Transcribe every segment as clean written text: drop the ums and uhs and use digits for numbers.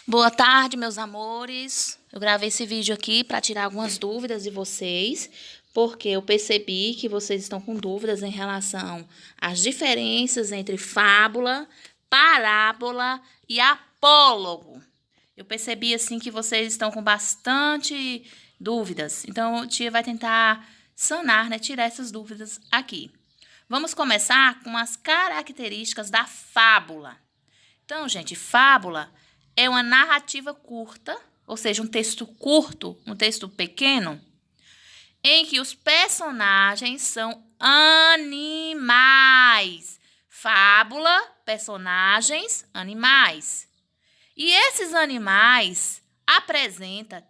Boa tarde, meus amores. Eu gravei esse vídeo aqui para tirar algumas dúvidas de vocês, porque eu percebi que vocês estão com dúvidas em relação às diferenças entre fábula, parábola e apólogo. Eu percebi assim que vocês estão com bastante dúvidas. Então, o tia vai tentar sanar, né, tirar essas dúvidas aqui. Vamos começar com as características da fábula. Então, gente, fábula é uma narrativa curta, ou seja, um texto curto, um texto pequeno, em que os personagens são animais. Fábula, personagens, animais. E esses animais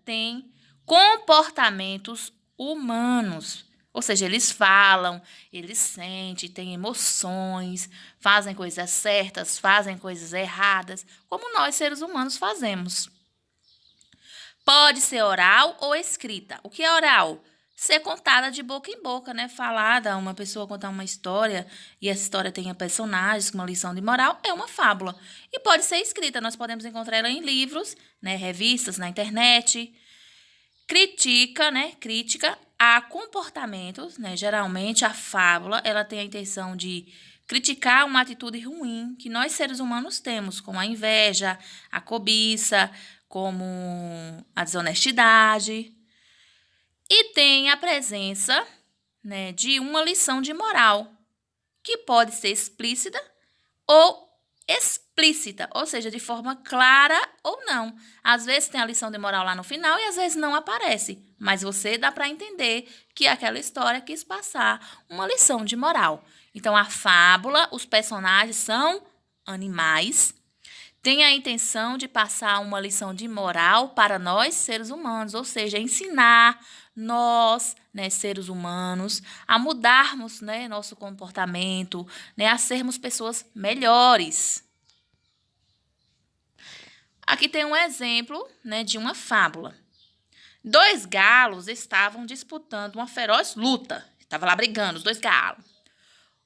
têm comportamentos humanos. Ou seja, eles falam, eles sentem, têm emoções, fazem coisas certas, fazem coisas erradas, como nós, seres humanos, fazemos. Pode ser oral ou escrita. O que é oral? Ser contada de boca em boca, né? Falada, uma pessoa contar uma história e essa história tenha personagens com uma lição de moral, é uma fábula. E pode ser escrita, nós podemos encontrar ela em livros, né? Revistas, na internet. Crítica a comportamentos, né? Geralmente a fábula, ela tem a intenção de criticar uma atitude ruim que nós seres humanos temos, como a inveja, a cobiça, como a desonestidade. E tem a presença, né, de uma lição de moral, que pode ser explícita ou explícita, ou seja, de forma clara ou não. Às vezes tem a lição de moral lá no final e às vezes não aparece, mas você dá para entender que aquela história quis passar uma lição de moral. Então, a fábula, os personagens são animais, tem a intenção de passar uma lição de moral para nós, seres humanos, ou seja, ensinar nós, né, seres humanos, a mudarmos, né, nosso comportamento, né, a sermos pessoas melhores. Aqui tem um exemplo, né, de uma fábula. Dois galos estavam disputando uma feroz luta. Estavam lá brigando, os dois galos.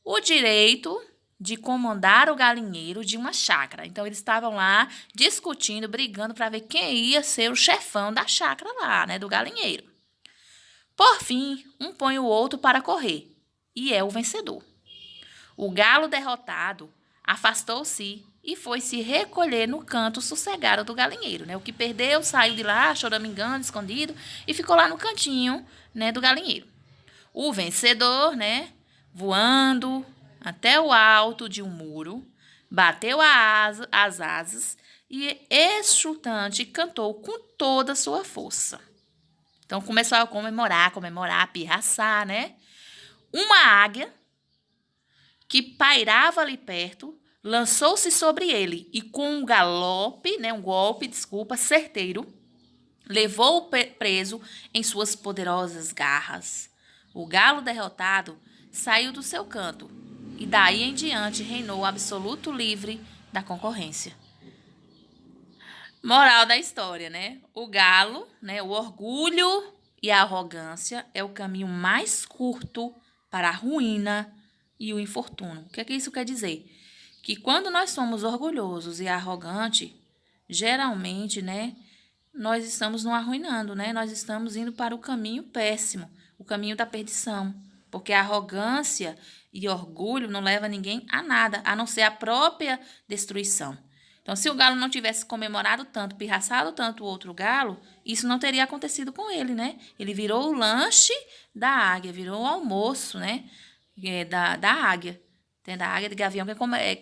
O direito de comandar o galinheiro de uma chácara. Então, eles estavam lá discutindo, brigando para ver quem ia ser o chefão da chácara lá, né, do galinheiro. Por fim, um põe o outro para correr e é o vencedor. O galo derrotado afastou-se e foi se recolher no canto sossegado do galinheiro, né? O que perdeu saiu de lá, choramingando, escondido, e ficou lá no cantinho, né, do galinheiro. O vencedor, né, voando até o alto de um muro, bateu as asas e exultante cantou com toda a sua força. Então começou a comemorar, pirraçar, né? Uma águia que pairava ali perto lançou-se sobre ele e com um golpe, certeiro, levou-o preso em suas poderosas garras. O galo derrotado saiu do seu canto e daí em diante reinou absoluto livre da concorrência. Moral da história, né? O galo, né, o orgulho e a arrogância é o caminho mais curto para a ruína e o infortúnio. O que é que isso quer dizer? Que quando nós somos orgulhosos e arrogantes, geralmente, né, nós estamos nos arruinando, né? Nós estamos indo para o caminho péssimo, o caminho da perdição. Porque a arrogância e orgulho não leva ninguém a nada, a não ser a própria destruição. Então, se o galo não tivesse comemorado tanto, pirraçado tanto o outro galo, isso não teria acontecido com ele, né? Ele virou o lanche da águia, virou o almoço, né? Da águia. Tem da águia de gavião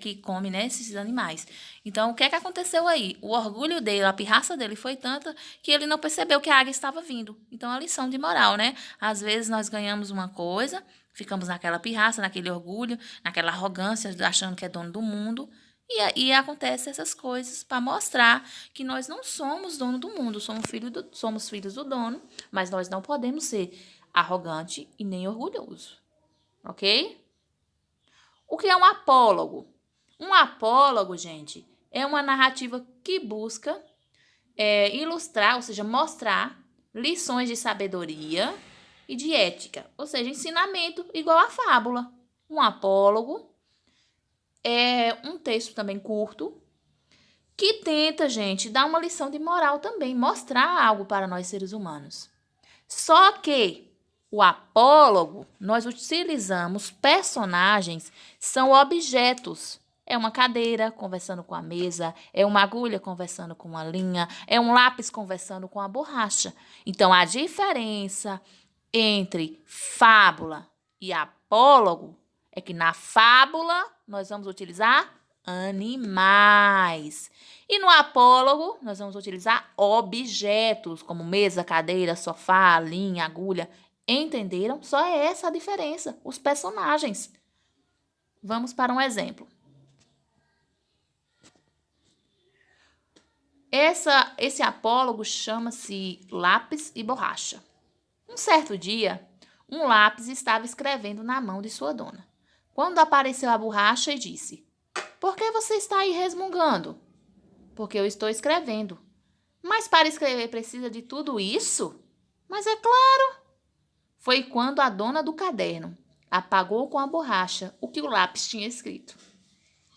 que come, né, esses animais. Então, o que é que aconteceu aí? O orgulho dele, a pirraça dele foi tanta que ele não percebeu que a águia estava vindo. Então, a lição de moral, né? Às vezes nós ganhamos uma coisa, ficamos naquela pirraça, naquele orgulho, naquela arrogância, achando que é dono do mundo. E acontece essas coisas para mostrar que nós não somos dono do mundo, somos filhos do dono, mas nós não podemos ser arrogante e nem orgulhoso. Ok? O que é um apólogo? Um apólogo, gente, é uma narrativa que busca ilustrar, ou seja, mostrar lições de sabedoria e de ética, ou seja, ensinamento igual a fábula. Um apólogo é um texto também curto que tenta, gente, dar uma lição de moral também, mostrar algo para nós seres humanos. Só que o apólogo, nós utilizamos personagens, são objetos. É uma cadeira conversando com a mesa, é uma agulha conversando com a linha, é um lápis conversando com a borracha. Então, a diferença entre fábula e apólogo é que na fábula nós vamos utilizar animais. E no apólogo nós vamos utilizar objetos, como mesa, cadeira, sofá, linha, agulha. Entenderam? Só é essa a diferença, os personagens. Vamos para um exemplo. Esse apólogo chama-se lápis e borracha. Um certo dia, um lápis estava escrevendo na mão de sua dona. Quando apareceu a borracha e disse: "Por que você está aí resmungando?" "Porque eu estou escrevendo." "Mas para escrever precisa de tudo isso?" "Mas é claro." Foi quando a dona do caderno apagou com a borracha o que o lápis tinha escrito.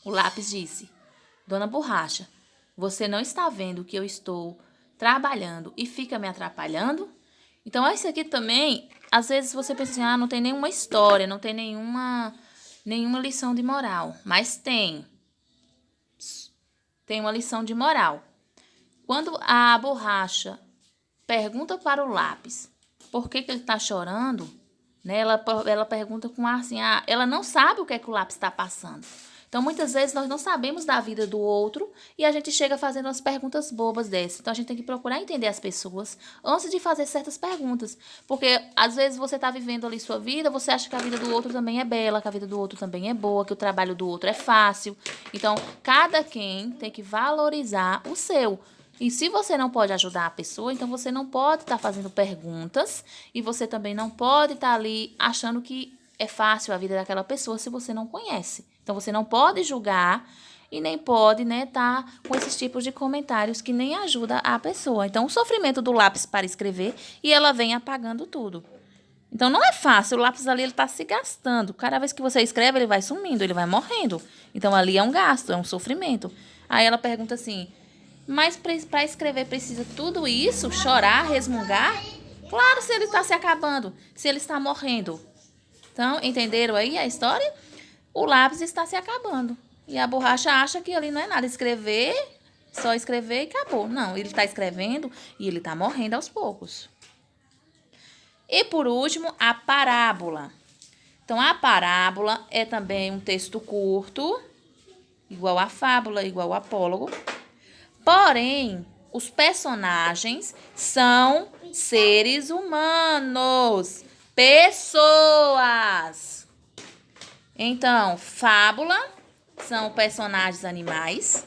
O lápis disse: "Dona Borracha, você não está vendo que eu estou trabalhando e fica me atrapalhando?" Então, esse aqui também, às vezes você pensa assim, não tem nenhuma história, não tem nenhuma lição de moral. Mas tem. Tem uma lição de moral. Quando a borracha pergunta para o lápis por que ele está chorando, né? Ela pergunta com ar assim, ela não sabe o que é que o lápis está passando. Então, muitas vezes, nós não sabemos da vida do outro e a gente chega fazendo umas perguntas bobas dessas. Então, a gente tem que procurar entender as pessoas antes de fazer certas perguntas. Porque, às vezes, você está vivendo ali sua vida, você acha que a vida do outro também é bela, que a vida do outro também é boa, que o trabalho do outro é fácil. Então, cada quem tem que valorizar o seu. E se você não pode ajudar a pessoa, então você não pode estar fazendo perguntas e você também não pode estar ali achando que é fácil a vida daquela pessoa se você não conhece. Então, você não pode julgar e nem pode, tá com esses tipos de comentários que nem ajuda a pessoa. Então, o sofrimento do lápis para escrever e ela vem apagando tudo. Então, não é fácil. O lápis ali, ele está se gastando. Cada vez que você escreve, ele vai sumindo, ele vai morrendo. Então, ali é um gasto, é um sofrimento. Aí ela pergunta assim, mas para escrever precisa tudo isso? Chorar, resmungar? Claro, se ele está se acabando, se ele está morrendo. Então, entenderam aí a história? O lápis está se acabando. E a borracha acha que ali não é nada. Escrever, só escrever e acabou. Não, ele está escrevendo e ele está morrendo aos poucos. E por último, a parábola. Então, a parábola é também um texto curto, igual a fábula, igual ao apólogo. Porém, os personagens são seres humanos. Pessoas. Então, fábula são personagens animais.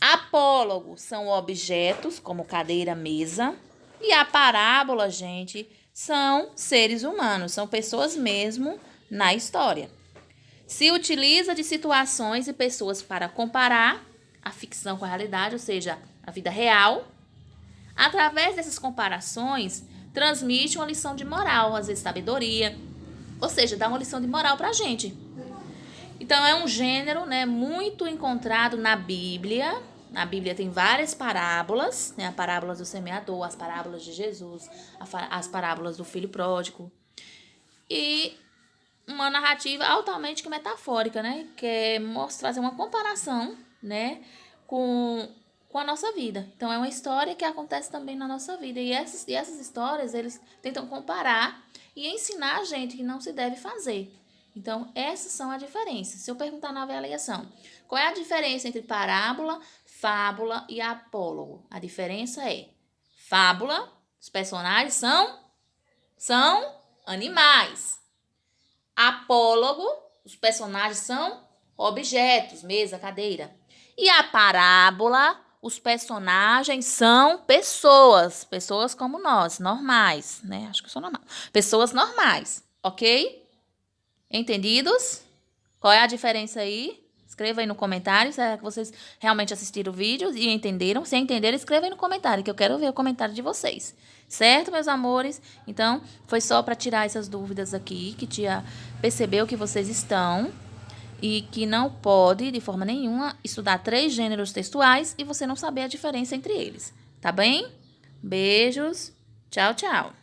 Apólogo são objetos, como cadeira, mesa. E a parábola, gente, são seres humanos, são pessoas mesmo na história. Se utiliza de situações e pessoas para comparar a ficção com a realidade, ou seja, a vida real. Através dessas comparações, transmite uma lição de moral, às vezes sabedoria, ou seja, dá uma lição de moral para a gente. Então, é um gênero, muito encontrado na Bíblia. Na Bíblia tem várias parábolas, as parábolas do semeador, as parábolas de Jesus, as parábolas do filho pródigo. E uma narrativa altamente metafórica, que é fazer uma comparação, com a nossa vida. Então, é uma história que acontece também na nossa vida. E essas histórias, eles tentam comparar e ensinar a gente que não se deve fazer. Então, essas são as diferenças. Se eu perguntar na avaliação, qual é a diferença entre parábola, fábula e apólogo? A diferença é, fábula, os personagens são animais. Apólogo, os personagens são objetos, mesa, cadeira. E a parábola, os personagens são pessoas como nós, normais, Acho que eu sou normal. Pessoas normais, ok? Entendidos? Qual é a diferença aí? Escreva aí no comentário se vocês realmente assistiram o vídeo e entenderam. Se entenderam, escreva aí no comentário, que eu quero ver o comentário de vocês. Certo, meus amores? Então, foi só para tirar essas dúvidas aqui, que tia percebeu que vocês estão. e que não pode, de forma nenhuma, estudar 3 gêneros textuais e você não saber a diferença entre eles. Tá bem? Beijos. Tchau, tchau.